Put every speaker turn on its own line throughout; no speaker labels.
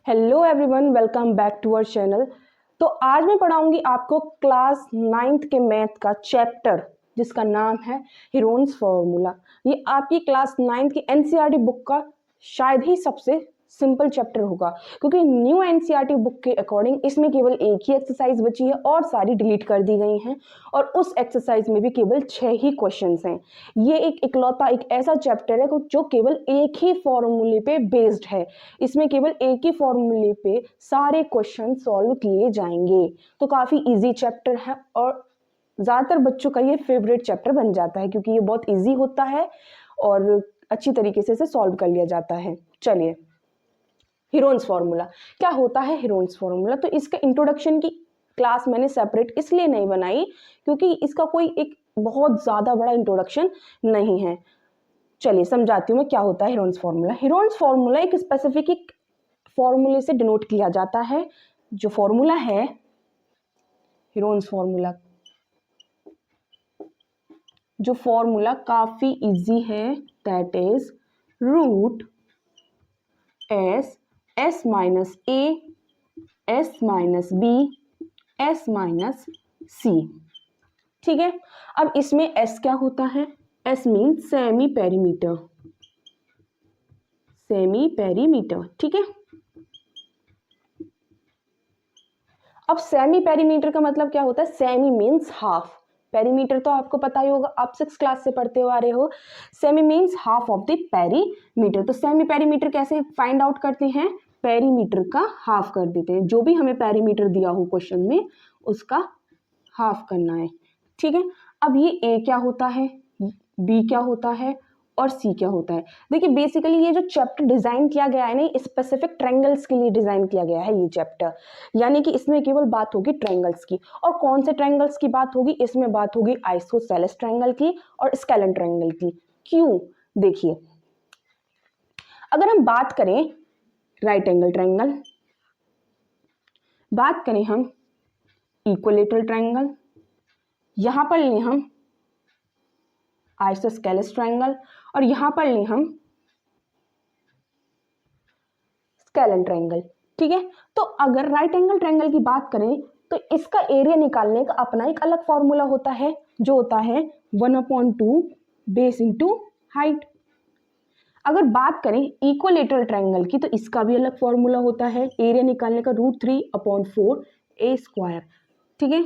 Hello everyone, welcome back to our channel. तो आज मैं पढ़ाऊंगी आपको क्लास 9th के मैथ का चैप्टर जिसका नाम है हीरोन्स फार्मूला। ये आपकी क्लास 9th की एनसीईआरटी बुक का शायद ही सबसे सिंपल चैप्टर होगा, क्योंकि न्यू एनसीईआरटी बुक के अकॉर्डिंग इसमें केवल एक ही एक्सरसाइज बची है और सारी डिलीट कर दी गई हैं, और उस एक्सरसाइज में भी केवल 6 ही क्वेश्चंस हैं। ये एक इकलौता एक ऐसा चैप्टर है जो केवल एक ही फॉर्मूले पे बेस्ड है। इसमें केवल एक ही फॉर्मूले पे सारे क्वेश्चन सॉल्व किए जाएंगे। तो काफ़ी इजी चैप्टर है और ज़्यादातर बच्चों का ये फेवरेट चैप्टर बन जाता है, क्योंकि ये बहुत इजी होता है और अच्छी तरीके से इसे सॉल्व कर लिया जाता है। चलिए, हीरोन्स फार्मूला क्या होता है? हीरोन्स फार्मूला तो इसका इंट्रोडक्शन की क्लास मैंने सेपरेट इसलिए नहीं बनाई क्योंकि इसका कोई एक बहुत ज़्यादा बड़ा इंट्रोडक्शन नहीं है। चलिए समझाती हूँ मैं क्या होता है हीरोन्स फार्मूला। हीरोन्स फार्मूला एक स्पेसिफिक फॉर्मूले से डिनोट किया जाता है। जो फॉर्मूला है हीरोन्स फार्मूला, जो फॉर्मूला काफ़ी इजी है, that is root S minus A S minus B S minus C. ठीक है, अब इसमें एस क्या होता है? S mean semi perimeter, semi perimeter. ठीक है, अब सेमी पेरीमीटर का मतलब क्या होता है? सेमी मीन्स हाफ, पेरीमीटर तो आपको पता ही होगा, आप 6th क्लास से पढ़ते हुए आ रहे हो। Semi means half of the perimeter. तो सेमी पेरीमीटर कैसे फाइंड आउट करते हैं? पेरीमीटर का हाफ कर देते हैं। जो भी हमें पेरीमीटर दिया हो क्वेश्चन में उसका हाफ करना है। ठीक है, अब ये ए क्या होता है, बी क्या होता है और सी क्या होता है? देखिए, बेसिकली ये जो चैप्टर डिजाइन किया गया है ना, स्पेसिफिक ट्रायंगल्स के लिए डिजाइन किया गया है ये चैप्टर। यानी कि इसमें केवल बात होगी ट्रायंगल्स की। और कौन से ट्रायंगल्स की बात होगी? इसमें बात होगी आइसोसेलेस ट्रायंगल की और स्केलेन ट्रायंगल की। क्यों? देखिए, अगर हम बात करें राइट एंगल ट्रायंगल, बात करें हम इक्विलैटरल ट्रायंगल, यहां पर लें हम आइसोस्केलेस ट्रायंगल और यहां पर लें हम स्केलेन ट्रायंगल। ठीक है, तो अगर राइट एंगल ट्रायंगल की बात करें तो इसका एरिया निकालने का अपना एक अलग फॉर्मूला होता है, जो होता है 1/2 बेस इंटू हाइट। अगर बात करें इक्विलैटरल ट्रायंगल की तो इसका भी अलग फॉर्मूला होता है, एरिया निकालने का √3/4 ए स्क्वायर। ठीक है,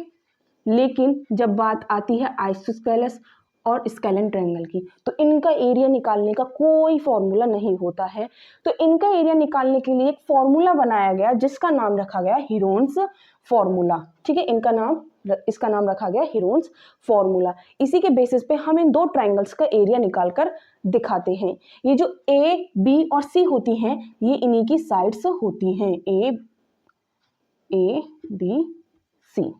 लेकिन जब बात आती है आइसोस्केलेस और स्केलेन ट्रायंगल की तो इनका एरिया निकालने का कोई फॉर्मूला नहीं होता है। तो इनका एरिया निकालने के लिए एक फॉर्मूला बनाया गया जिसका नाम रखा गया हीरोन्स फॉर्मूला। ठीक है, इसका नाम रखा गया हीरोन्स फॉर्मूला। इसी के बेसिस पे हम इन दो ट्रायंगल्स का एरिया निकालकर दिखाते हैं। ये जो ए बी और सी होती हैं ये इन्हीं की साइड्स होती हैं, ए बी सी।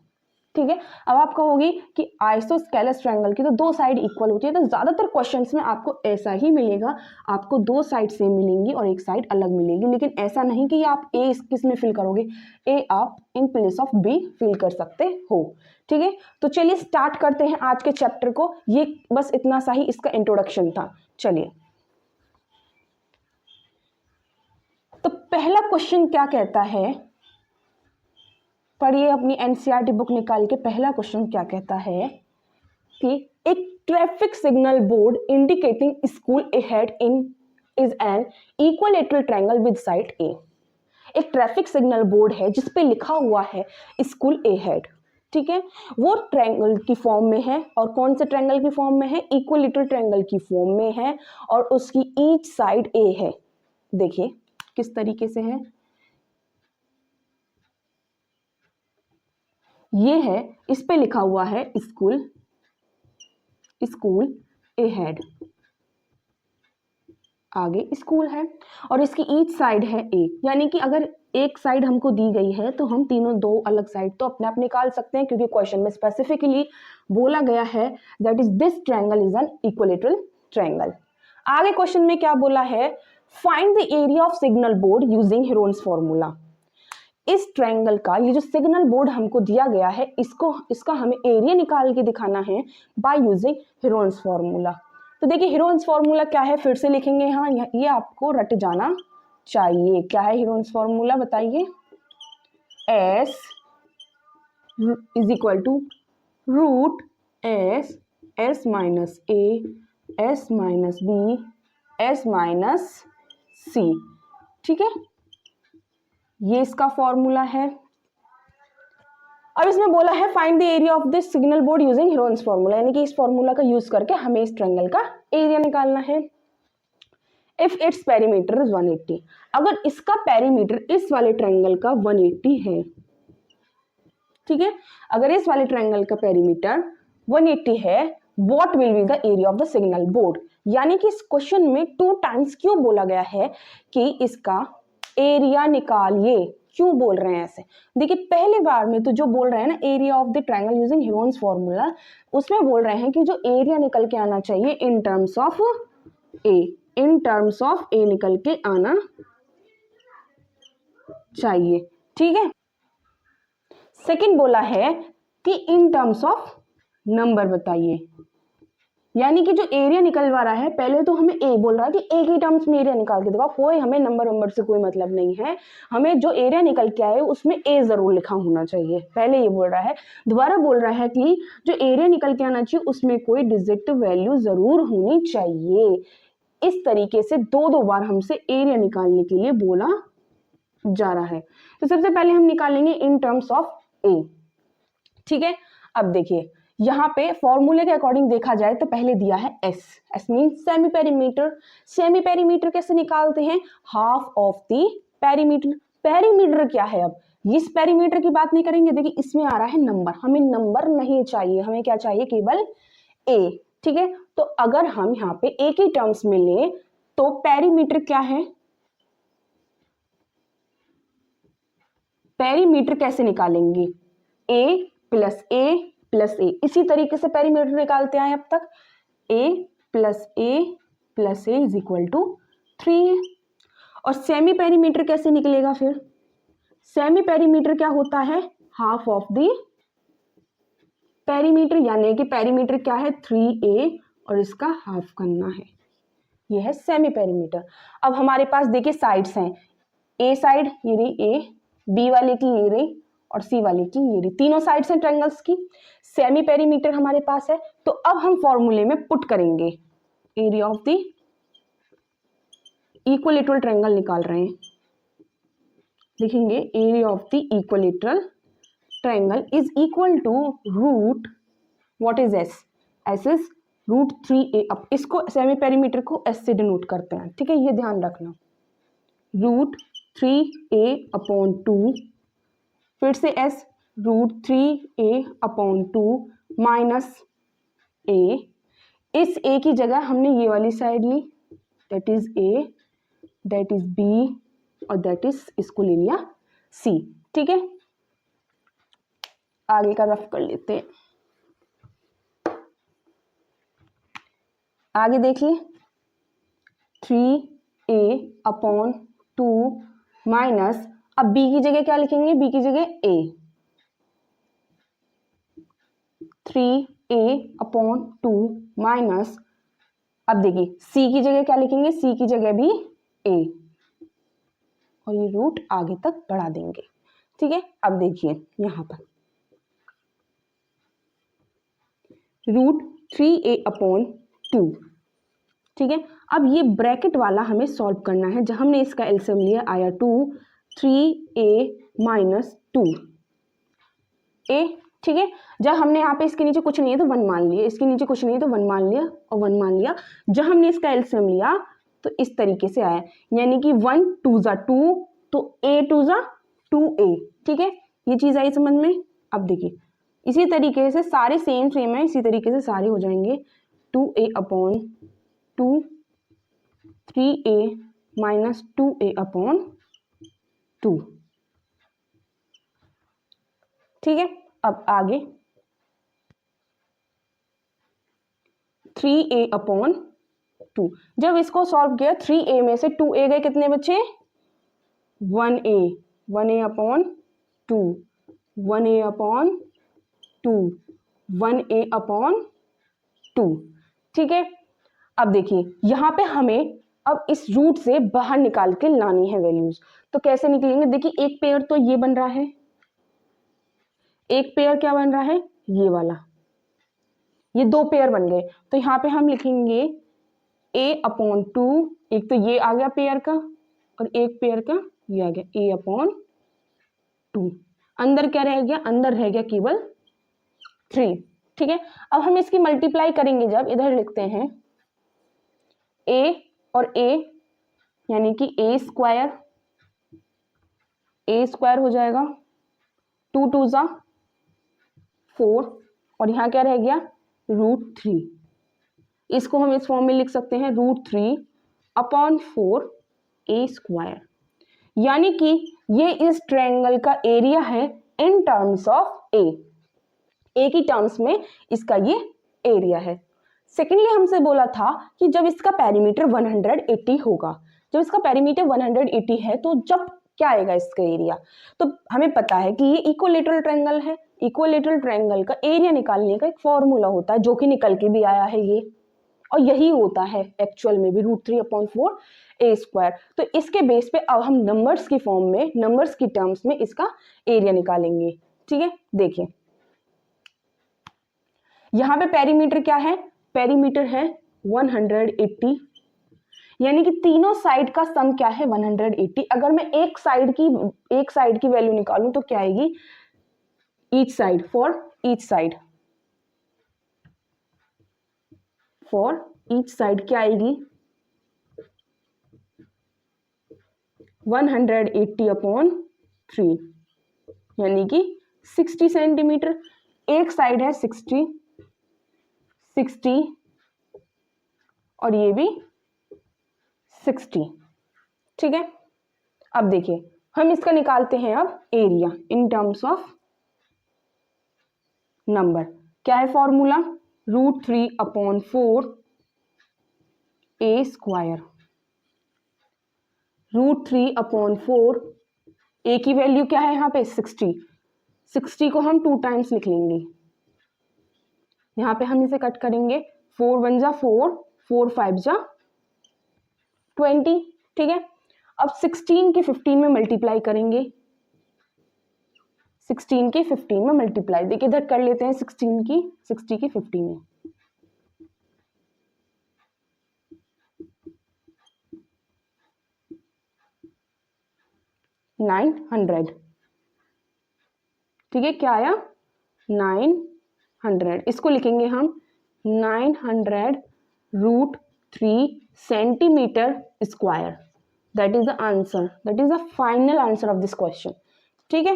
ठीक है, अब आप कहोगे कि आइसोस्केलेस ट्रायंगल की तो दो साइड इक्वल होती है, तो ज्यादातर क्वेश्चंस में आपको ऐसा ही मिलेगा, आपको दो साइड सेम मिलेंगी और एक साइड अलग मिलेगी। लेकिन ऐसा नहीं कि आप ए किस में फिल करोगे, ए आप in place of B fill कर सकते हो। ठीक है, तो चलिए स्टार्ट करते हैं आज के चैप्टर को। ये बस इतना सा ही इसका इंट्रोडक्शन था। चलिए, तो पहला क्वेश्चन क्या कहता है, पढ़िए अपनी एनसीईआरटी बुक निकाल के। पहला क्वेश्चन क्या कहता है कि एक traffic signal board indicating school ahead in is an equilateral triangle with side A. एक ट्रैफिक सिग्नल बोर्ड है जिस पे लिखा हुआ है स्कूल अहेड। ठीक है, वो ट्रायंगल की फॉर्म में है, और कौन से ट्रायंगल की फॉर्म में है? इक्विलैटरल ट्रायंगल की फॉर्म में है, और उसकी ईच साइड ए है। देखिए किस तरीके से है, ये है, इस पे लिखा हुआ है स्कूल अहेड, आगे स्कूल है और इसकी ईच साइड है ए। यानी कि अगर एक साइड हमको दी गई है तो हम तीनों दो अलग साइड तो अपने आप निकाल सकते हैं, क्योंकि क्वेश्चन में स्पेसिफिकली बोला गया है that is this triangle is an equilateral triangle. आगे क्वेश्चन में क्या बोला है? Find the area of signal board using Heron's formula. इस ट्रायंगल का ये जो सिग्नल बोर्ड हमको दिया गया है इसका हमें एरिया निकाल के दिखाना है बाय यूजिंग हीरोन्स फॉर्मूला। तो देखिए हीरोन्स फॉर्मूला क्या है, फिर से लिखेंगे। हाँ, ये आपको रट जाना चाहिए। क्या है हीरोन्स फॉर्मूला बताइए? S is equal to root S, S minus A, S minus B, S minus C. ठीक है, ये इसका फॉर्मूला है। अब इसमें बोला है find the area of this signal board using Heron's formula, यानी कि इस फॉर्मूला का यूज करके हमें इस ट्रायंगल का एरिया निकालना है। इफ इट्स पेरीमीटर इज 180, अगर इसका पेरीमीटर इस वाले ट्रायंगल का 180 है, ठीक है, अगर इस वाले ट्रायंगल का पेरीमीटर 180 है, what will be the area of the signal board. यानी कि इस क्वेश्चन में 2 टाइम्स क्यों बोला गया है कि इसका एरिया निकालिए, क्यों बोल रहे हैं ऐसे? देखिए पहले बार में तो जो बोल रहे हैं ना area of the triangle using Heron's formula, उसमें बोल रहे हैं कि जो एरिया निकल के आना चाहिए in terms of A, in terms of A निकल के आना चाहिए। ठीक है, सेकंड बोला है कि इन टर्म्स ऑफ नंबर बताइए, यानी कि जो एरिया निकलवा रहा है पहले तो हमें ए बोल रहा है कि ए के टर्म्स में एरिया निकाल के दिखाओ, कोई हमें नंबर से कोई मतलब नहीं है, हमें जो एरिया निकल के आए उसमें ए जरूर लिखा होना चाहिए, पहले ये बोल रहा है। दोबारा बोल रहा है कि जो एरिया निकल के आना चाहिए उसमें कोई डिजिट वैल्यू जरूर होनी चाहिए। इस तरीके से 2 बार हमसे एरिया निकालने के लिए बोला जा रहा है। तो सबसे पहले हम निकालेंगे इन टर्म्स ऑफ ए। ठीक है, अब देखिए यहाँ पे फॉर्मूले के अकॉर्डिंग देखा जाए तो पहले दिया है S, S mean semi perimeter. Semi perimeter कैसे निकालते हैं? Half of the perimeter. Perimeter क्या है? अब इस पेरीमीटर की बात नहीं करेंगे, देखिए इसमें आ रहा है नंबर, हमें नंबर नहीं चाहिए, हमें क्या चाहिए? केवल ए। ठीक है, तो अगर हम यहाँ पे ए की टर्म्स में लें तो पेरीमीटर क्या है? पेरीमीटर कैसे निकालेंगे? ए प्लस ए प्लस ए, इसी तरीके से पेरीमीटर निकालते आए अब तक। A plus A is equal to 3। और सेमी पेरीमीटर कैसे निकलेगा फिर? सेमी पेरीमीटर क्या होता है? हाफ ऑफ द पेरीमीटर, यानी कि पेरीमीटर क्या है? 3a और इसका हाफ करना है, ये है सेमी पेरीमीटर। अब हमारे पास देखिए साइड्स हैं, ए साइड ये रही ए, बी वाले की ये रही और सी वाले की ये रही, तीनों साइड्स हैं ट्रायंगल्स की। सेमी पेरीमीटर हमारे पास है, तो अब हम फॉर्मूले में पुट करेंगे area of the equilateral triangle निकाल रहे हैं, लिखेंगे area of the equilateral triangle is equal to root, what is S? S is root 3a। अब इसको सेमी पेरीमीटर को एस से डिनोट करते हैं, ठीक है, ये ध्यान रखना। रूट 3a अपॉन 2, फिर से s, root 3a upon 2 minus a। इस a की जगह हमने ये वाली साइड ली, that is a, that is b और दैट इज इसको ले लिया c। ठीक है, आगे का रफ कर लेते हैं। आगे देखिए 3a अपॉन 2 माइनस, अब b की जगह क्या लिखेंगे? b की जगह a, 3a अपॉन 2 माइनस, अब देखिए c की जगह क्या लिखेंगे? c की जगह भी a और ये रूट आगे तक बढ़ा देंगे। ठीक है, अब देखिए यहां पर रूट 3a अपॉन 2। ठीक है, अब ये ब्रैकेट वाला हमें सॉल्व करना है, जब हमने इसका एलसीएम लिया आया 2, 3a माइनस 2a। ठीक है, जब हमने यहाँ पे इसके नीचे कुछ नहीं है तो 1 मान लिया, इसके नीचे कुछ नहीं है तो 1 मान लिया और 1 मान लिया। जब हमने इसका एलसीएम लिया तो इस तरीके से आया, यानी कि 1 2 ज़ा 2, तो a 2 ज़ा 2a। ठीक है, ये चीज़ आई समझ में। अब देखिए इसी तरीके से सारे सेम है, इसी तरीके से सारे हो जाएंगे 2a upon 2, 3a minus 2a upon 2। ठीक है, अब आगे 3a अपॉन 2, जब इसको सॉल्व किया 3a में से 2a गए, कितने बचे? 1a, 1a upon 2, 1a upon 2, 1a upon 2। ठीक है, अब देखिए यहाँ पे हमें अब इस रूट से बाहर निकाल के लानी है वैल्यूज। तो कैसे निकलेंगे, देखिए एक पेयर तो ये बन रहा है, एक पेयर क्या बन रहा है, ये वाला, ये दो पेयर बन गए। तो यहाँ पे हम लिखेंगे a/2, एक तो ये आ गया पेयर का और एक पेयर का ये आ गया a/2। अंदर क्या रह गया, अंदर रह गया केवल 3। ठीक है, अब हम इसकी मल्टीप्लाई करेंगे, जब इधर लिखते हैं a और a, यानी कि a स्क्वायर हो जाएगा, 2 2 जा 4 और यहाँ क्या रह गया √3। इसको हम इस फॉर्म में लिख सकते हैं √3/4 a², यानी कि ये इस ट्रायंगल का एरिया है इन टर्म्स ऑफ ए की टर्म्स में इसका ये एरिया है। सेकेंडली हमसे बोला था कि जब इसका पेरीमीटर 180 होगा, जब इसका पेरीमीटर 180 है तो जब क्या आएगा इसका एरिया। तो हमें पता है कि ये इक्विलैटरल ट्रायंगल है, इक्विलैटरल ट्रायंगल का एरिया निकालने का एक फॉर्मूला होता है जो कि निकल के भी आया है ये, और यही होता है एक्चुअल में भी √3/4 a²। तो इसके बेस पे अब हम नंबर्स की फॉर्म में, नंबर्स की टर्म्स में इसका एरिया निकालेंगे। ठीक है, देखिए यहाँ पे पेरीमीटर क्या है, पेरीमीटर है 180, यानी कि तीनों साइड का सम क्या है 180। अगर मैं एक साइड की वैल्यू निकालूं तो क्या आएगी, each side, for each side क्या आएगी 180/3, यानी कि 60 सेंटीमीटर। एक साइड है 60 और ये भी 60। ठीक है, अब देखिए हम इसका निकालते हैं अब area in terms of number. क्या है फॉर्मूला, √3/4 a²। √3/4, a की वैल्यू क्या है यहाँ पे 60 को हम 2 टाइम्स लिख लेंगे। यहाँ पे हम इसे कट करेंगे, 4 1 जा 4, 4 5 जा 20। ठीक है, अब 16 की 15 में मल्टीप्लाई करेंगे, 16 की 15 में मल्टीप्लाई, देखिए इधर कर लेते हैं 60 की 15 में। $900। ठीक है, क्या आया 900। इसको लिखेंगे हम 900 √3 centimetre square. That is the answer, that is the final answer of this question. ठीक है,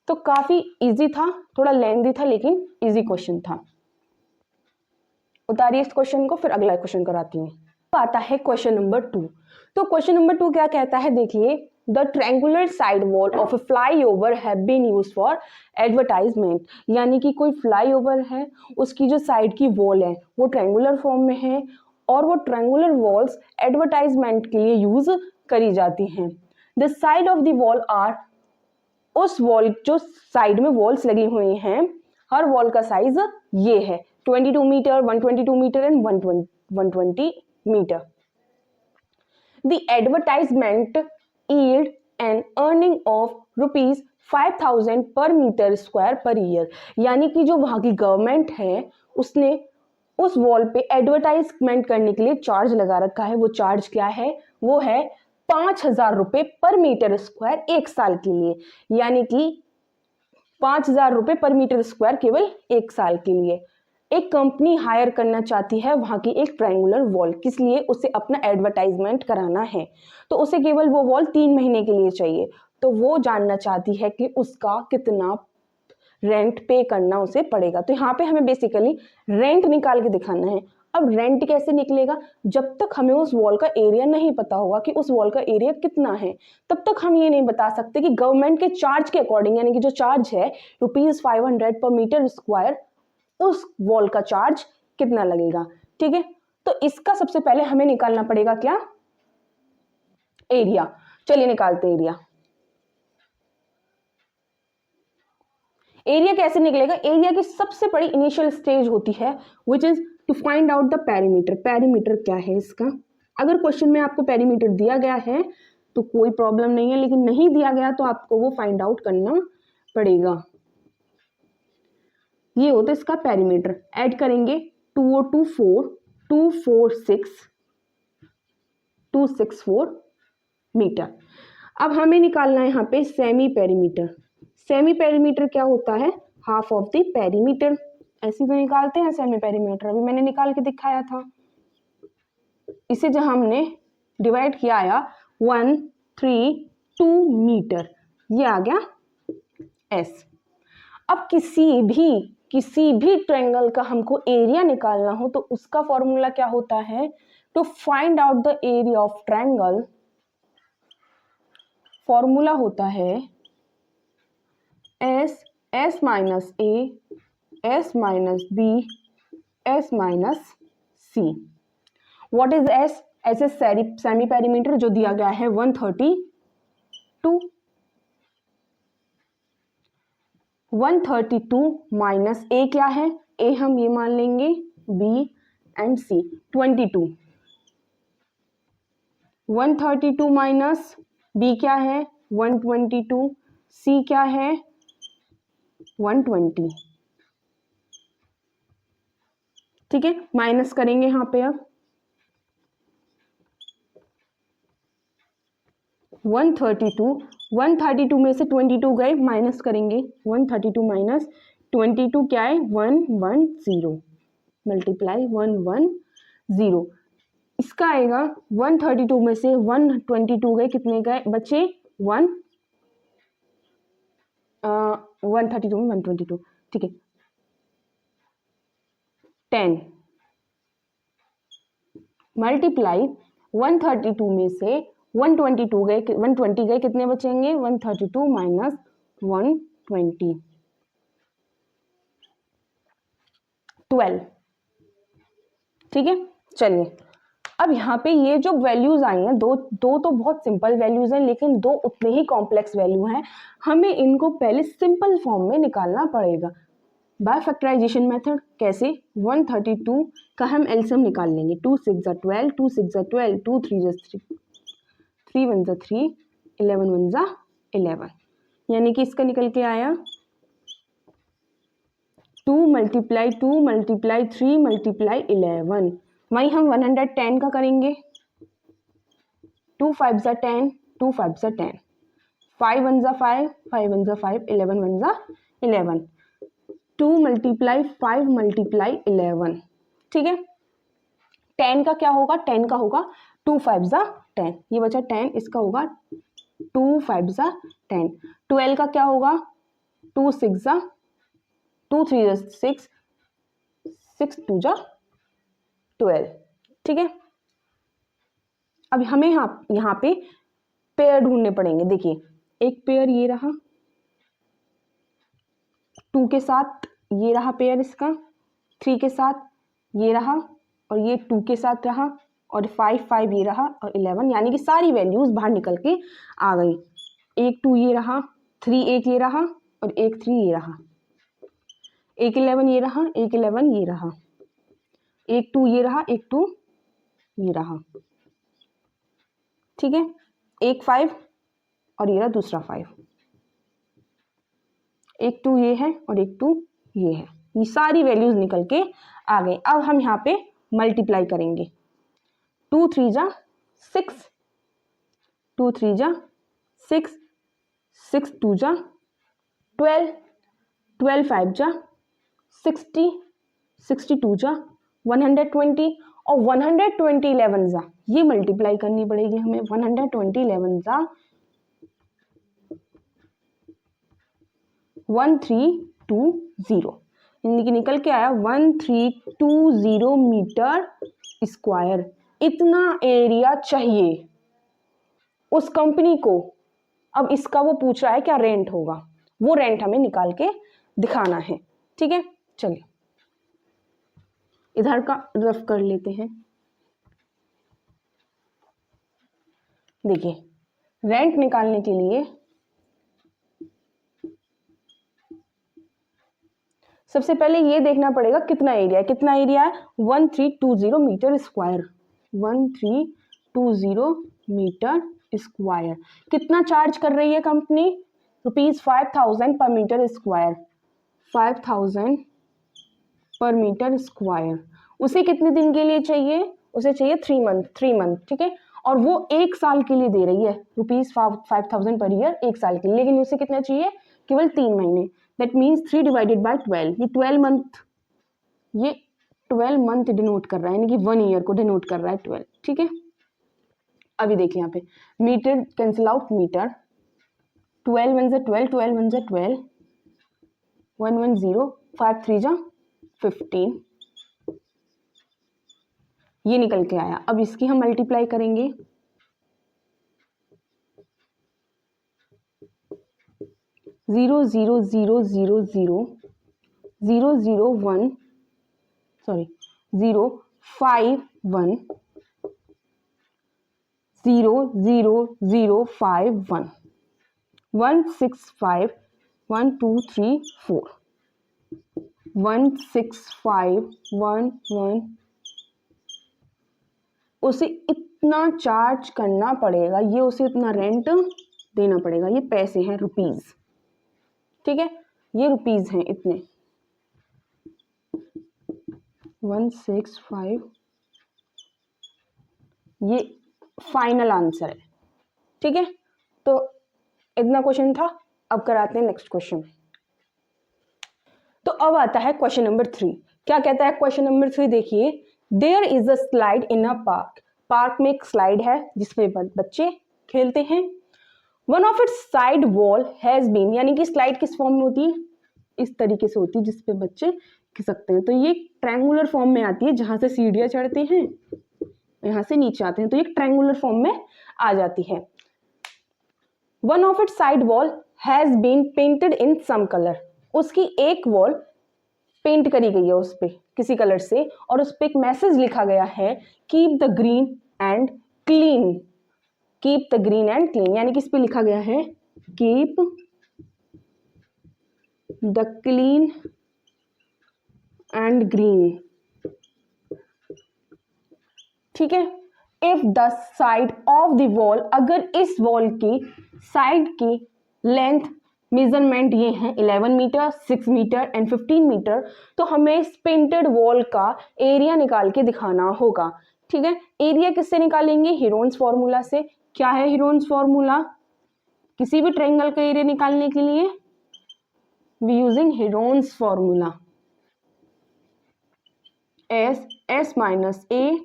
तो काफी इजी था, थोड़ा लेंथी था लेकिन इजी क्वेश्चन था। उतारिए इस क्वेश्चन को, फिर अगला क्वेश्चन कराती हूँ। आता है क्वेश्चन नंबर 2। तो क्वेश्चन नंबर 2 क्या कहता है, देखिए the triangular side wall of a flyover have been used for advertisement, यानी कि कोई फ्लाईओवर है, उसकी जो साइड की वॉल है वो ट्रायंगुलर फॉर्म में है और वो ट्रायंगुलर वॉल्स एडवर्टाइजमेंट के लिए यूज करी जाती हैं। The side of the wall are, उस वॉल जो साइड में वॉल्स लगी हुई हैं, हर वॉल का साइज ये है 22 metre, 122 metre and 120 metre. The advertisement yield an earning of ₹5,000 per meter square per year, यानी कि जो वहाँ की गवर्नमेंट है उसने उस वॉल पे एडवर्टाइजमेंट करने के लिए चार्ज लगा रखा है। वो चार्ज क्या है, वो है 5,000 रुपये पर मीटर स्क्वायर एक साल के लिए, यानी कि 5,000 रुपये पर मीटर स्क्वायर केवल एक साल के लिए। एक कंपनी हायर करना चाहती है वहाँ की एक ट्रायंगुलर वॉल, किस लिए, उसे अपना एडवर्टाइजमेंट कराना है, तो उसे केवल वो वॉल 3 महीने के लिए चाहिए। तो वो जानना चाहती है कि उसका कितना रेंट पे करना उसे पड़ेगा। तो यहाँ पे हमें बेसिकली रेंट निकाल के दिखाना है। अब रेंट कैसे निकलेगा, जब तक हमें उस वॉल का एरिया नहीं पता होगा कि उस वॉल का एरिया कितना है, तब तक हम ये नहीं बता सकते कि गवर्नमेंट के चार्ज के अकॉर्डिंग, यानी कि जो चार्ज है ₹500 पर मीटर स्क्वायर, उस वॉल का चार्ज कितना लगेगा। ठीक है, तो इसका सबसे पहले हमें निकालना पड़ेगा क्या, एरिया। चलिए निकालते हैं एरिया। एरिया कैसे निकलेगा, एरिया की सबसे बड़ी इनिशियल स्टेज होती है which is to find out the perimeter. Perimeter क्या है इसका, अगर क्वेश्चन में आपको पेरीमीटर दिया गया है तो कोई प्रॉब्लम नहीं है, लेकिन नहीं दिया गया तो आपको वो फाइंड आउट करना पड़ेगा। ये होता है इसका पेरीमीटर। ऐड करेंगे 2 और 2 4, 2 4 6, 264 मीटर। अब हमें निकालना है यहाँ पे सेमी पेरीमीटर। सेमी पेरीमीटर क्या होता है? Half of the perimeter. ऐसे तो निकालते हैं सेमी पेरीमीटर, अभी मैंने निकाल के दिखाया था। इसे जब हमने डिवाइड किया आया 1 3 2 मीटर, ये आ गया एस। अब किसी भी ट्रायंगल का हमको एरिया निकालना हो तो उसका फॉर्मूला क्या होता है? To find out the area of triangle, formula होता है S minus A, S minus B, S minus C. What is S? S is semi perimeter जो दिया गया है 132। 132 माइनस ए क्या है? ए हम ये मान लेंगे B and C 22। 132 minus B क्या है? 122। सी क्या है? 120। ठीक है, माइनस करेंगे यहाँ पे। अब 132 में से 22 गए, माइनस करेंगे। 132 माइनस 22 क्या है? 110 मल्टीप्लाई 110। इसका आएगा 132 में से 122 गए, कितने गए बचे? 132 में 122, ठीक है 10 मल्टीप्लाई 132 में से 122 गए, 120 गए, कितने बचेंगे? 132 माइनस 120 12। ठीक है, चलिए अब यहाँ पे ये जो वैल्यूज आई हैं, दो तो बहुत सिंपल वैल्यूज हैं, लेकिन दो उतने ही कॉम्प्लेक्स वैल्यू हैं। हमें इनको पहले सिंपल फॉर्म में निकालना पड़ेगा बाय फैक्टराइजेशन मेथड। कैसे? 132 का हम एलसीएम निकाल लेंगे। 2 6 जा 12, 2 6 जा 12, 2 3 जा 3, 3 1 जा 3, 11 1 जा 11, यानी कि इसका निकल के आया 2 मल्टीप्लाई 2 मल्टीप्लाई 3 मल्टीप्लाई 11। वहीं हम 110 का करेंगे। 2 5 जा 10, 2 5 जा 10, 5 1 जा 5, 5 1 जा 5, 11 1 जा 11, 2 मल्टीप्लाई 5 मल्टीप्लाई 11। ठीक है, 10 का क्या होगा? 10 का होगा 2 5 जा 10, ये बचा 10, इसका होगा 2 5 जा 10। 12 का क्या होगा? 2 6 जा 2 3 जा 6, 6 2 जा 12। ठीक है, अब हमें यहाँ पे पेयर ढूंढने पड़ेंगे। देखिए, एक पेयर ये रहा, 2 के साथ ये रहा पेयर इसका, 3 के साथ ये रहा, और ये 2 के साथ रहा, और 5 5 ये रहा, और 11, यानी कि सारी वैल्यूज बाहर निकल के आ गई। एक 2 ये रहा, 3 एक ये रहा, और एक 3 ये रहा, एक 11 ये रहा, एक 11 ये रहा, एक 2 ये रहा, एक 2 ये रहा। ठीक है, एक 5 और ये रहा दूसरा 5, एक 2 ये है और एक 2 ये है। ये सारी वैल्यूज निकल के आ गई। अब हम यहाँ पे मल्टीप्लाई करेंगे। 2 3 जा 6, 2 3 जा 6, 6 2 जा 12, 12 5 जा 60, 62 जा 120, और 120 11 जा ये मल्टीप्लाई करनी पड़ेगी हमें। 120 11 जा 1320, यानी कि निकल के आया 1320 मीटर स्क्वायर। इतना एरिया चाहिए उस कंपनी को। अब इसका वो पूछ रहा है क्या रेंट होगा, वो रेंट हमें निकाल के दिखाना है। ठीक है, चलिए इधर का रफ कर लेते हैं। देखिए, रेंट निकालने के लिए सबसे पहले ये देखना पड़ेगा कितना एरिया है। कितना एरिया है? 1320 मीटर स्क्वायर। 1320 metre square. कितना चार्ज कर रही है कंपनी? ₹5000 पर मीटर स्क्वायर। 5000 पर मीटर स्क्वायर। उसे कितने दिन के लिए चाहिए? उसे चाहिए 3 मंथ, ठीक है। और वो 1 साल के लिए दे रही है ₹5000 पर ईयर 1 साल के लिए, लेकिन उसे कितना चाहिए? केवल 3 महीने। दैट मीन्स 3 डिवाइडेड बाई 12, ये 12 मंथ डिनोट कर रहा है, यानी कि 1 ईयर को डिनोट कर रहा है 12, ठीक है। अभी देखिए यहाँ पे मीटर कैंसिल आउट, मीटर 12 1 12, 12 1 12, 1 1 0, 5 3 15, ये निकल के आया। अब इसकी हम मल्टीप्लाई करेंगे, 0 0 0 0 0 0 0 1 सॉरी 0 5 1 0 0 0 5 1 1 6 5 1 2 3 4 1 6 5 1 1। उसे इतना चार्ज करना पड़ेगा, ये उसे इतना रेंट देना पड़ेगा। ये पैसे हैं, रुपीज, ठीक है, ये रुपीज हैं इतने। 165, ये फाइनल आंसर है, ठीक है। तो इतना क्वेश्चन था। अब कराते हैं नेक्स्ट क्वेश्चन। तो अब आता है क्वेश्चन नंबर 3। क्या कहता है क्वेश्चन नंबर 3? देखिए, there is a slide in a park. Park में एक स्लाइड है जिसपे बच्चे खेलते हैं। One of its side wall has been, यानी कि स्लाइड किस फॉर्म में होती है? इस तरीके से होती है जिसपे बच्चे खिसकते हैं। तो ये ट्रायंगुलर फॉर्म में आती है, जहां से सीढ़ियां चढ़ते हैं, यहां से नीचे आते हैं, तो ये ट्रायंगुलर फॉर्म में आ जाती है। One of its side wall has been painted in some colour. उसकी एक वॉल पेंट करी गई है उस पे किसी कलर से, और उस पे एक मैसेज लिखा गया है, keep the green and clean. Keep the green and clean, यानी कि इस पे लिखा गया है keep the clean and green, ठीक है। If the side of the wall, अगर इस वॉल की साइड की लेंथ मेजरमेंट ये है 11 मीटर, 6 मीटर एंड 15 मीटर, तो हमें इस पेंटेड वॉल का एरिया निकाल के दिखाना होगा, ठीक है। एरिया किससे निकालेंगे? हीरोन्स फॉर्मूला से। क्या है हीरोन्स फॉर्मूला? किसी भी ट्रायंगल का एरिया निकालने के लिए we using Heron's formula, S minus A,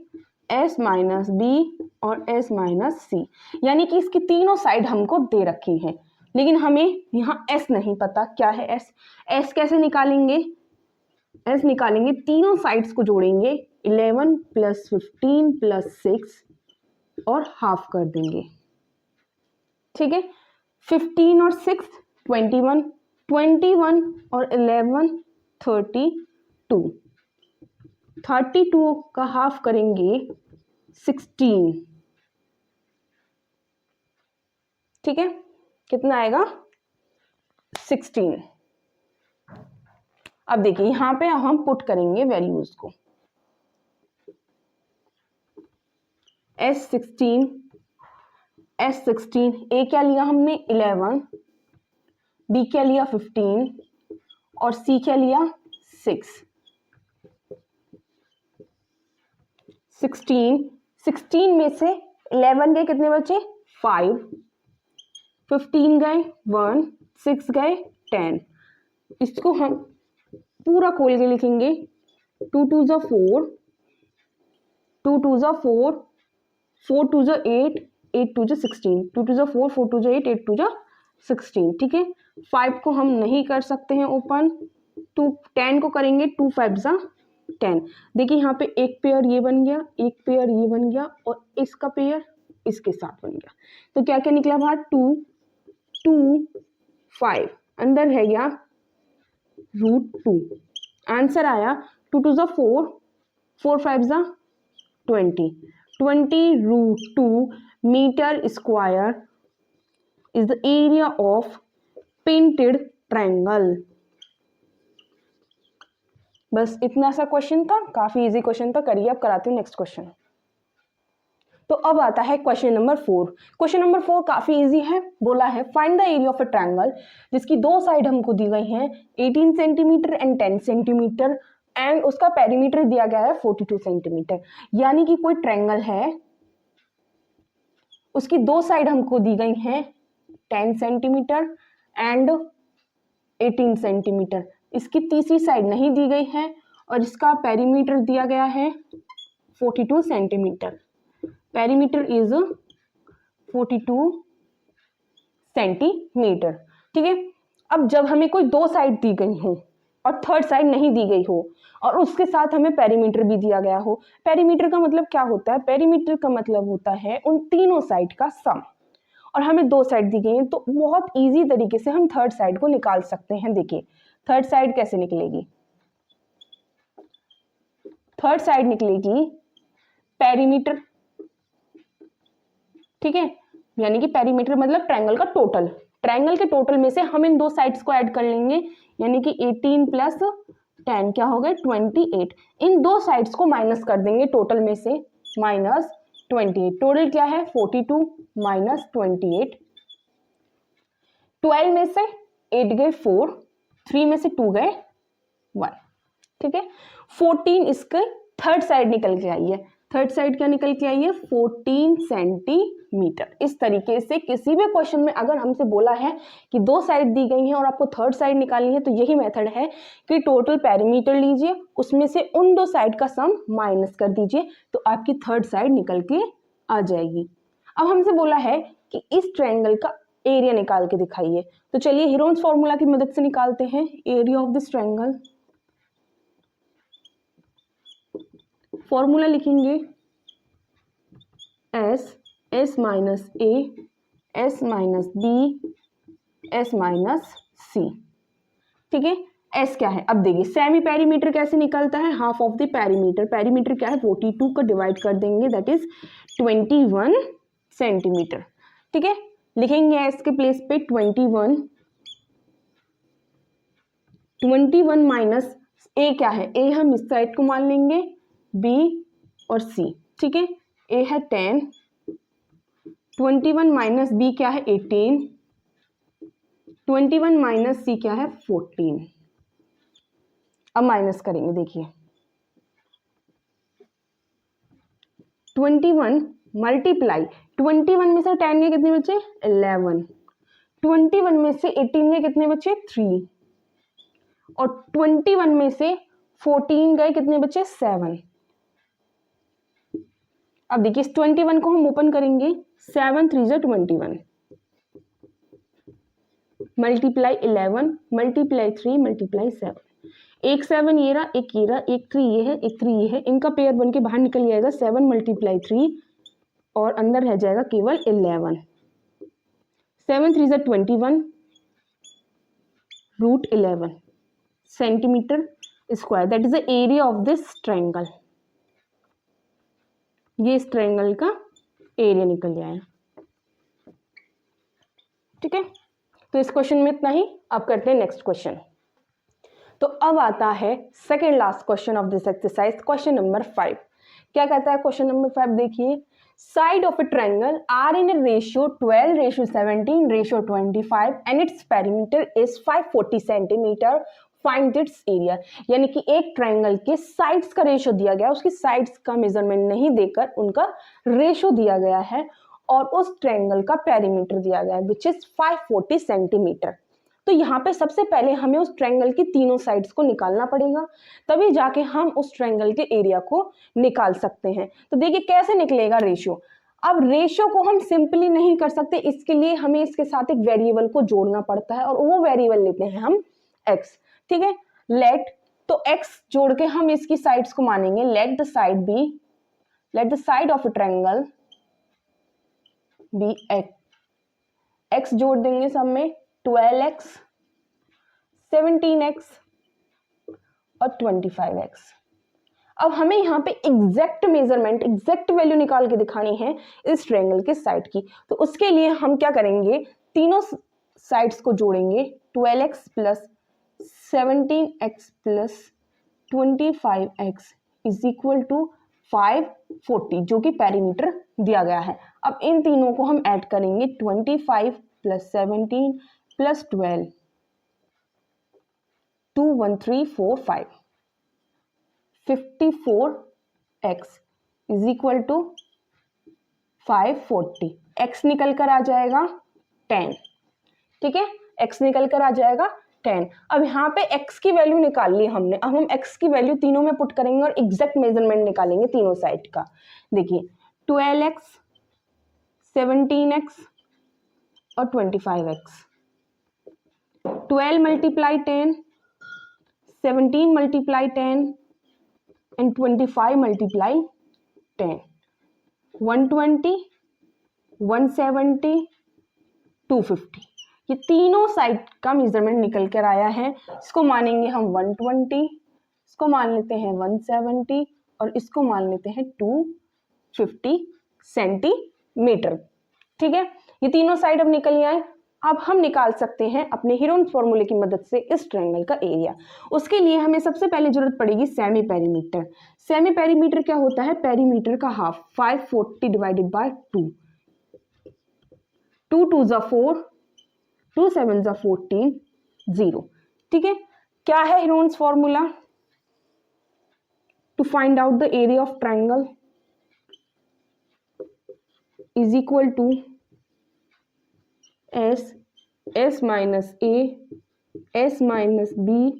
S minus B और एस माइनस सी। यानी कि इसकी तीनों साइड हमको दे रखी है, लेकिन हमें यहाँ एस नहीं पता क्या है एस। एस कैसे निकालेंगे? एस निकालेंगे, तीनों साइड्स को जोड़ेंगे, 11 + 15 + 6 और हाफ कर देंगे, ठीक है। 15 और 6 21, 21 और 11 32, 32 का हाफ करेंगे 16, ठीक है। कितना आएगा? 16। अब देखिए यहां पे हम पुट करेंगे वैल्यूज को। S16 ए क्या लिया हमने? 11, बी क्या लिया? 15 और सी क्या लिया? 6। 16 में से 11 गए, कितने बचे? 5, 15 गए 1, 6 गए 10। इसको हम पूरा खोल के लिखेंगे, 2 2 ज़ा 4, 2 2 ज़ा 4, 4 2 ज़ा 8, 8 2 ज़ा 16, 2 2 ज़ा 4, 4 2 ज़ा 8, 8 2 ज़ा 16, ठीक है। 5 को हम नहीं कर सकते हैं ओपन, 10 को करेंगे, 2 5 ज़ा 10। देखिए यहाँ पे एक पेयर ये बन गया, एक पेयर ये बन गया और इसका पेयर इसके साथ बन गया। तो क्या क्या निकला बाहर? 2 2 5, अंदर है गया √2। आंसर आया 2 2 ज़ा 4, 4 5 ज़ा 20, 20 √2 metre square is the area of painted triangle। बस इतना सा क्वेश्चन था, काफी इजी क्वेश्चन था। करिए, अब कराती हूँ नेक्स्ट क्वेश्चन। तो अब आता है क्वेश्चन नंबर 4। क्वेश्चन नंबर 4 काफी इजी है। बोला है find the area of a triangle जिसकी दो साइड हमको दी गई हैं 18 सेंटीमीटर एंड 10 सेंटीमीटर एंड उसका पेरीमीटर दिया गया है 42 सेंटीमीटर। यानी कि कोई ट्रायंगल है, उसकी दो साइड हमको दी गई हैं 10 सेंटीमीटर एंड 18 सेंटीमीटर, इसकी तीसरी साइड नहीं दी गई है और इसका पेरीमीटर दिया गया है 42 सेंटीमीटर। Perimeter is 42 centimetre. ठीक है, अब जब हमें कोई दो साइड दी गई हो और थर्ड साइड नहीं दी गई हो और उसके साथ हमें पेरीमीटर भी दिया गया हो, पेरीमीटर का मतलब क्या होता है? पेरीमीटर का मतलब होता है उन तीनों साइड का सम, और हमें दो साइड दी गई है तो बहुत इजी तरीके से हम थर्ड साइड को निकाल सकते हैं। देखिए थर्ड साइड कैसे निकलेगी? थर्ड साइड निकलेगी पेरीमीटर। ठीक है, यानी कि पेरीमीटर मतलब ट्रायंगल का टोटल, ट्रायंगल के टोटल में से हम इन दो साइड्स को ऐड कर लेंगे, यानी कि 18 प्लस 10 क्या हो गए 28। इन दो साइड्स को माइनस कर देंगे टोटल में से, माइनस 28। टोटल क्या है 42 माइनस 28। 12 में से 8 गए 4, 3 में से 2 गए 1। ठीक है, 14 इसके थर्ड साइड निकल के आई है। थर्ड साइड क्या निकल के आई है? 14 सेंटीमीटर। इस तरीके से किसी भी क्वेश्चन में अगर हमसे बोला है कि दो साइड दी गई हैं और आपको थर्ड साइड निकालनी है, तो यही मेथड है कि टोटल पेरीमीटर लीजिए, उसमें से उन दो साइड का सम माइनस कर दीजिए, तो आपकी थर्ड साइड निकल के आ जाएगी। अब हमसे बोला है कि इस ट्रायंगल का एरिया निकाल के दिखाइए, तो चलिए हीरोन्स फॉर्मूला की मदद से निकालते हैं area of this triangle. Formula लिखेंगे S minus A, S minus B, S minus C. ठीक है, एस क्या है? अब देखिए सेमी पेरीमीटर कैसे निकलता है? Half of the perimeter. Perimeter क्या है? 42 को डिवाइड कर देंगे, दैट इज 21 सेंटीमीटर। ठीक है, लिखेंगे एस के प्लेस पे 21 माइनस ए क्या है? ए हम इस साइड को मान लेंगे, बी और सी। ठीक है, ए है 10, 21 माइनस बी क्या है 18, 21 माइनस सी क्या है 14। अब माइनस करेंगे, देखिए 21 मल्टीप्लाई 21 में से 10 के कितने बचे 11, 21 में से 18 के कितने बचे 3 और 21 में से 14 गए कितने बचे 7। अब देखिए इस 21 को हम ओपन करेंगे, 7 3 21 मल्टीप्लाई 11 मल्टीप्लाई 3 मल्टीप्लाई 7। एक 7 ये रहा, एक ये रहा, एक 3 ये है, एक 3 ये है, इनका पेयर बन के बाहर निकल जाएगा 7 मल्टीप्लाई 3 और अंदर रह जाएगा केवल 11। 7 3 21 root 11 centimetre square, that is the area of this triangle. ये इस ट्रायंगल का एरिया निकल जाएगा। ठीक है, तो इस क्वेश्चन में इतना ही। अब करते हैं नेक्स्ट क्वेश्चन। तो अब आता है second last question of this exercise, question number 5। क्या कहता है क्वेश्चन नंबर 5? देखिए side of a triangle are in a ratio 12:17:25 and its perimeter is 540 centimetre, find its area. यानी कि एक ट्रायंगल के साइड्स का रेशियो दिया गया, उसकी साइड्स का मेजरमेंट नहीं देकर उनका रेशियो दिया गया है और उस ट्रायंगल का पेरीमीटर दिया गया है विच इज 540 सेंटीमीटर। तो यहाँ पे सबसे पहले हमें उस ट्रायंगल की तीनों साइड्स को निकालना पड़ेगा, तभी जाके हम उस ट्रायंगल के एरिया को निकाल सकते हैं। तो देखिए कैसे निकलेगा रेशियो। अब रेशियो को हम सिंपली नहीं कर सकते, इसके लिए हमें इसके साथ एक वेरिएबल को जोड़ना पड़ता है और वो वेरिएबल लेते हैं हम x। ठीक है, लेट, तो x जोड़ के हम इसकी साइड्स को मानेंगे, let the side of a triangle B x जोड़ देंगे सब में 12x, 17x और 25x। अब हमें यहाँ पे एग्जैक्ट मेजरमेंट, एग्जैक्ट वैल्यू निकाल के दिखानी है इस ट्रायंगल के साइड की। तो उसके लिए हम क्या करेंगे, तीनों साइड्स को जोड़ेंगे, 12x plus 17x plus 25x is equal to 540 जो कि पेरीमीटर दिया गया है। अब इन तीनों को हम ऐड करेंगे 25 plus 17 plus 12 21345 54x is equal to 540। x निकल कर आ जाएगा 10। ठीक है, x निकल कर आ जाएगा 10। अब यहाँ पे x की वैल्यू निकाल ली हमने। अब हम x की वैल्यू तीनों में पुट करेंगे और एग्जैक्ट मेजरमेंट निकालेंगे तीनों साइड का। देखिए 12x 17x और 25x। 12 multiply 10, 17 multiply 10 and 25 multiply 10। 120 170 250। ये तीनों साइड का मेजरमेंट निकल कर आया है। इसको मानेंगे हम 120, इसको मान लेते हैं 170 और इसको मान लेते हैं 250 सेंटीमीटर। ठीक है, ये तीनों साइड अब निकल आए। अब हम निकाल सकते हैं अपने हीरोन्स फॉर्मूले की मदद से इस ट्रायंगल का एरिया। उसके लिए हमें सबसे पहले जरूरत पड़ेगी सेमी पेरीमीटर। सेमी पेरीमीटर क्या होता है? पेरीमीटर का हाफ। 540 डिवाइडेड बाय 2, 2 2 जा 4, 2 7 जा 14, 0। ठीक है, क्या है Heron's formula? To find out the area of triangle is equal to S minus A, S minus B,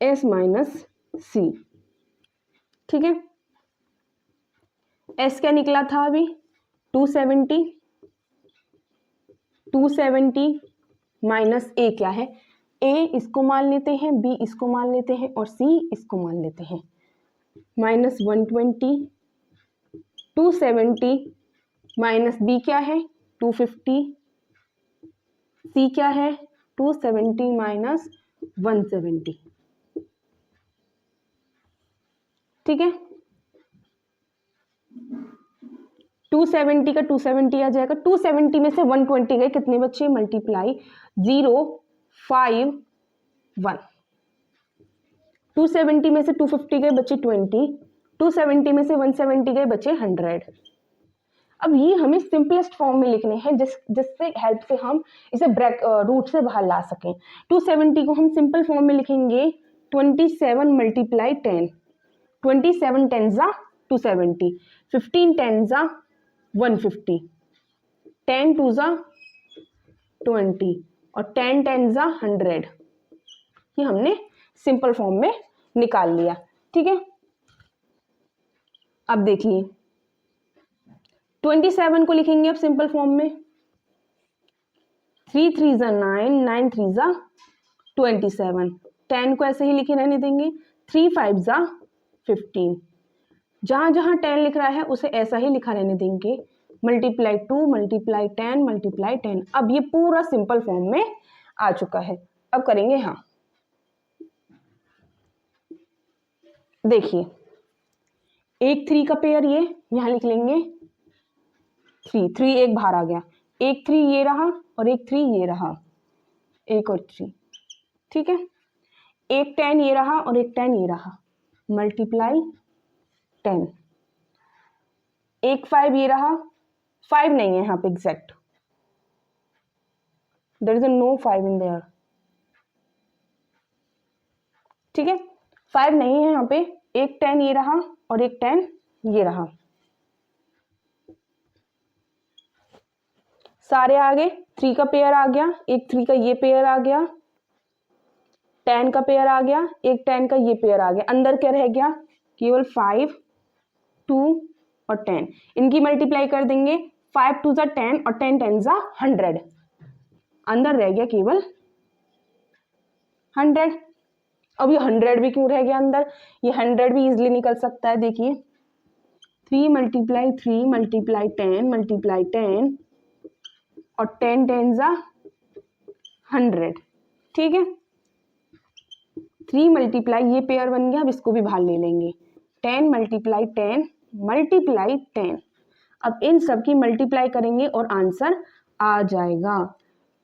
S minus C। ठीक है, S क्या निकला था अभी? 270 माइनस A क्या है? A इसको मान लेते हैं, B इसको मान लेते हैं और C इसको मान लेते हैं। माइनस 120, 270 माइनस B क्या है? 250, C क्या है? 270 माइनस 170। ठीक है, 270 का 270 आ जाएगा। 270 में से 120 गए, कितने बच्चे? मल्टीप्लाई 0 5 1। 270 में से 250 गए, बचे 20। 270 में से 170 गए, बचे 100। अब ये हमें सिंपलेस्ट फॉर्म में लिखने हैं जिससे हेल्प से हम इसे रूट से बाहर ला सकें। 270 को हम सिंपल फॉर्म में लिखेंगे 27 मल्टीप्लाई 10। 27 10 जा 270, 15 10 जा 150, 10 2 जा 20 और 10 10 जा 100। ये हमने सिंपल फॉर्म में निकाल लिया। ठीक है, अब देखिए 27 को लिखेंगे अब सिंपल फॉर्म में। 3 3 जा 9, 9 3 जा 27। 10 को ऐसे ही लिखे रहने देंगे। 3 5 जा 15। जहां जहां 10 लिख रहा है उसे ऐसा ही लिखा रहने देंगे। Multiply 2 multiply 10 multiply 10। अब ये पूरा सिंपल फॉर्म में आ चुका है। अब करेंगे हाँ, देखिए एक 3 का पेयर ये यहां लिख लेंगे। 3 एक बाहर आ गया। एक 3 ये रहा और एक 3 ये रहा, एक और 3। ठीक है, एक 10 ये रहा और एक 10 ये रहा, मल्टीप्लाई 10। एक 5 ये रहा, 5 नहीं है यहाँ पे exact, there is no 5 in there. ठीक है, 5 नहीं है यहाँ पे। एक 10 ये रहा और एक 10 ये रहा, सारे आ गए। 3 का पेयर आ गया, एक 3 का ये पेयर आ गया, 10 का पेयर आ गया, एक 10 का ये पेयर आ गया। अंदर क्या रह गया? केवल 5 2 और 10। इनकी मल्टीप्लाई कर देंगे। 5 2 जा 10 और 10 10 जा 100। अंदर रह गया केवल 100। अब ये 100 भी क्यों रह गया अंदर? ये 100 भी इजिली निकल सकता है। देखिए 3 मल्टीप्लाई 3 मल्टीप्लाई 10 मल्टीप्लाई 10 और 10 10 जा 100। ठीक है, 3 मल्टीप्लाई ये पेयर बन गया। अब इसको भी बाहर ले लेंगे। 10 मल्टीप्लाई 10 मल्टीप्लाई 10। अब इन सब की मल्टीप्लाई करेंगे और आंसर आ जाएगा।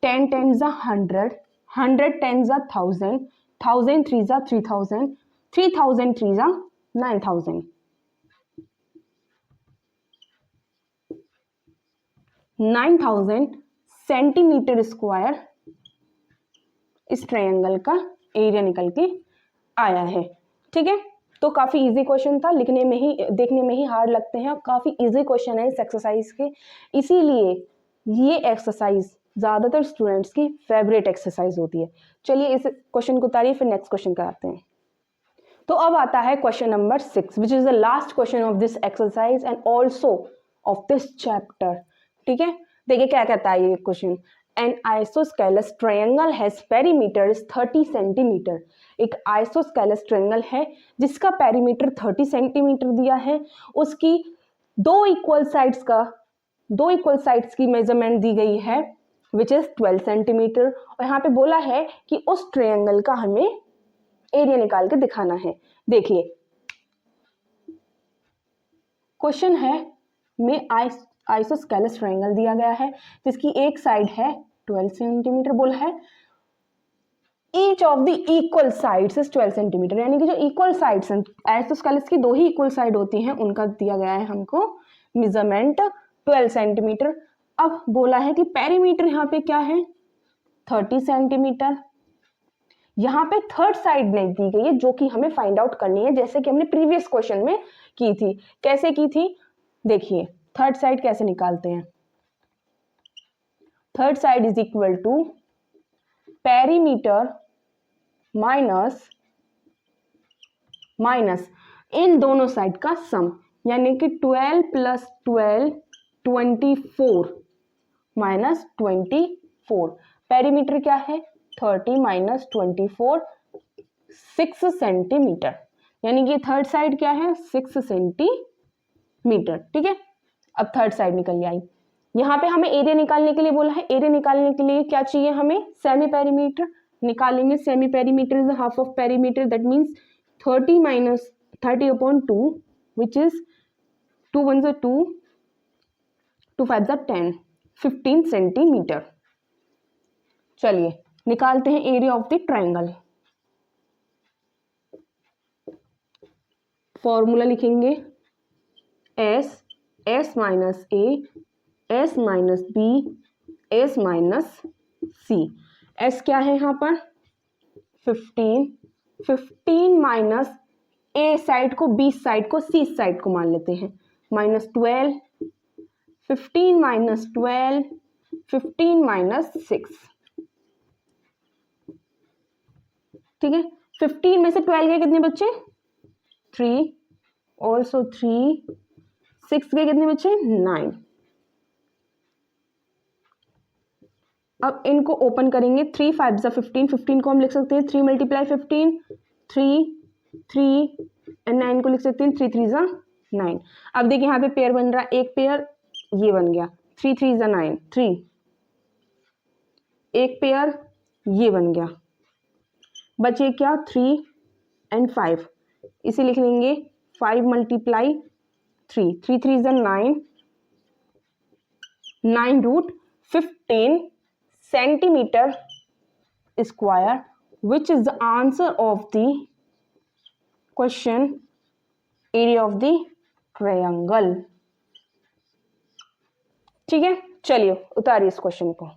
10 10 जा 100, 100 10 जा 1000, 1000 3 जा 3000, 3000 3 जा 9000। 9000 सेंटीमीटर स्क्वायर इस ट्रायंगल का एरिया निकल के आया है। ठीक है, तो काफ़ी इजी क्वेश्चन था, लिखने में ही देखने में ही हार्ड लगते हैं, काफ़ी इजी क्वेश्चन है इस एक्सरसाइज के, इसीलिए ये एक्सरसाइज ज़्यादातर स्टूडेंट्स की फेवरेट एक्सरसाइज होती है। चलिए इस क्वेश्चन को उतारिए, फिर नेक्स्ट क्वेश्चन कराते हैं। तो अब आता है question number 6 which is the last question of this exercise and also of this chapter. ठीक है, देखिए क्या कहता है ये क्वेश्चन। An isosceles triangle has perimeter is 30 centimetre. एक आइसोस्केलस ट्रायंगल है जिसका पेरीमीटर 30 सेंटीमीटर दिया है, उसकी दो इक्वल साइड्स की मेजरमेंट दी गई है विच इज 12 सेंटीमीटर। और यहाँ पे बोला है कि उस ट्रायंगल का हमें एरिया निकाल के दिखाना है। देखिए क्वेश्चन है में आइसोस्केलस ट्रायंगल दिया गया है जिसकी एक साइड है 12 सेंटीमीटर बोला है, each of the equal sides is 12 centimetre, यानी कि जो इक्वल साइड्स हैं आइसोस्केलस की दो ही इक्वल साइड होती हैं, उनका दिया गया है हमको मेजरमेंट 12 सेंटीमीटर। अब बोला है कि पेरीमीटर यहाँ पे क्या है 30 सेंटीमीटर। यहाँ पे थर्ड साइड नहीं दी गई है जो कि हमें फाइंड आउट करनी है, जैसे कि हमने प्रीवियस क्वेश्चन में की थी। कैसे की थी, देखिए थर्ड साइड कैसे निकालते हैं। Third side is equal to perimeter minus इन दोनों साइड का सम, यानी कि 12 + 12 24 माइनस 24। पेरीमीटर क्या है 30 माइनस 24 6 सेंटीमीटर, यानी कि थर्ड साइड क्या है 6 सेंटीमीटर। ठीक है, अब थर्ड साइड निकल आई। यहाँ पे हमें एरिया निकालने के लिए बोला है, एरिया निकालने के लिए क्या चाहिए हमें सेमी पेरीमीटर निकालेंगे। Semi perimeter is half of perimeter, that means 30 minus 30/2 which is 2 1 2 2 5 10 15 centimetre. चलिए निकालते हैं area of the triangle. Formula लिखेंगे S minus A S minus B S minus C। S क्या है यहाँ पर 15 माइनस A साइड को B साइड को C साइड को मान लेते हैं माइनस 12, 15 माइनस 12 15 माइनस 6। ठीक है, 15 में से 12 के कितने बच्चे 3, ऑल्सो 3, 6 के कितने बच्चे 9। अब इनको ओपन करेंगे, 3 5 15, 15 को हम लिख सकते हैं 3 × 15 3 एंड 9 को लिख सकते हैं 3 3 9। अब देखिए यहाँ पे पेयर बन रहा है, एक पेयर ये बन गया 3 3 9 3, एक पेयर ये बन गया, बचे क्या 3 एंड 5, इसे लिख लेंगे 5 × 3 3 3 9 9√15 centimetre square which is the answer of the question area of the triangle. ठीक है, चलिए उतारिए इस क्वेश्चन को।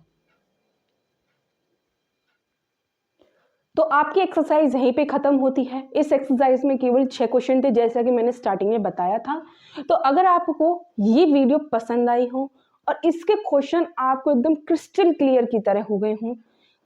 तो आपकी एक्सरसाइज यहीं पे खत्म होती है। इस एक्सरसाइज में केवल 6 क्वेश्चन थे जैसा कि मैंने स्टार्टिंग में बताया था। तो अगर आपको ये वीडियो पसंद आई हो और इसके क्वेश्चन आपको एकदम क्रिस्टल क्लियर की तरह हो गए हों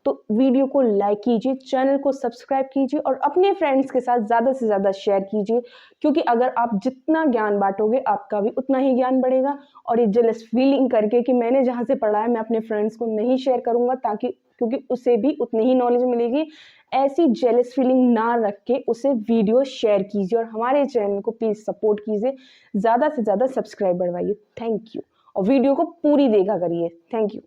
तो वीडियो को लाइक कीजिए, चैनल को सब्सक्राइब कीजिए और अपने फ्रेंड्स के साथ ज़्यादा से ज़्यादा शेयर कीजिए, क्योंकि अगर आप जितना ज्ञान बांटोगे आपका भी उतना ही ज्ञान बढ़ेगा। और ये जेलस फीलिंग करके कि मैंने जहाँ से पढ़ा है मैं अपने फ्रेंड्स को नहीं शेयर करूँगा ताकि क्योंकि उसे भी उतनी ही नॉलेज मिलेगी, ऐसी जेलस फीलिंग ना रख के उसे वीडियो शेयर कीजिए और हमारे चैनल को प्लीज़ सपोर्ट कीजिए, ज़्यादा से ज़्यादा सब्सक्राइब बढ़वाइए। थैंक यू, और वीडियो को पूरी देखा करिए। Thank you.